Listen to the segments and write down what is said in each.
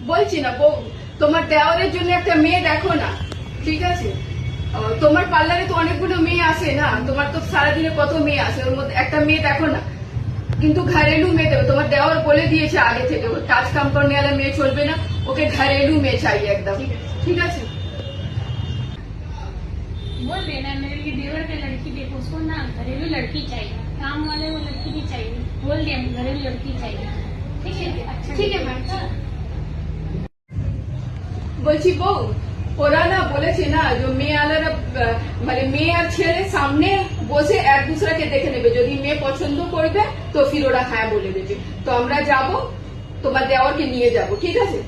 বলছি না বউ, তোমার দেওয়ারের জন্য একটা মেয়ে দেখো না, ঠিক আছে? তোমার পার্লারে তো অনেকগুলো মেয়ে আসে না, তোমার তো সারাদিনে কত মেয়ে আসে, ওর মধ্যে একটা মেয়ে দেখো না। কিন্তু ঘরেলু মেয়ে দেবে, তোমার দেওয়ার বলে দিয়েছে আগে থেকে, ওর কাজ কাম করনে वाला মেয়ে চলবে না, ওকে ঘরেলু মেয়ে চাই একদম, ঠিক আছে? बोल देना मेरे लिए देवर का लड़की देखो, उसको ना घरेलू लड़की चाहिए, काम वाले वो लड़की नहीं चाहिए, बोल दिया घरेलू लड़की चाहिए। ठीक है, अच्छा ठीक है मैम। বলছি বউ, ওরা না বলেছে না যে মেয়ে আলারা মানে মেয়ে আর ছেলে সামনে বসে এক দুসরাকে দেখে নেবে, যদি মেয়ে পছন্দ করবে তো ফির ওরা হ্যাঁ বলে দেবে। তো আমরা যাব, তোমার দেওয়ারকে নিয়ে যাব, ঠিক আছে?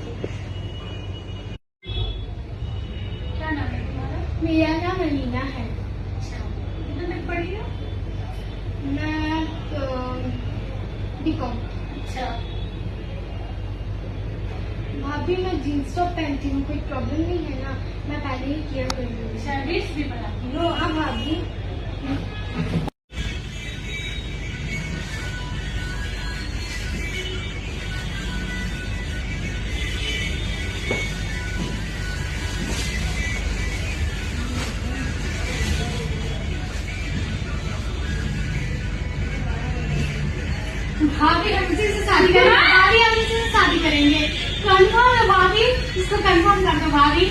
क्या नाम है तुम्हारा? मेरा नाम अलीना है। अच्छा, कितना तक पढ़ी हो? मैं बीकॉम। अच्छा, भाभी मैं जीन्स टॉप पहनती हूँ, कोई प्रॉब्लम नहीं है ना? मैं पहले ही किया कर रही हूँ। अच्छा ड्रेस भी बनाती हो? हाँ भाभी। भाभी हम इसी से शादी करेंगे। भाभी हम इसी से शादी करेंगे। कंफर्म है भाभी, इसको कंफर्म कर दो भाभी।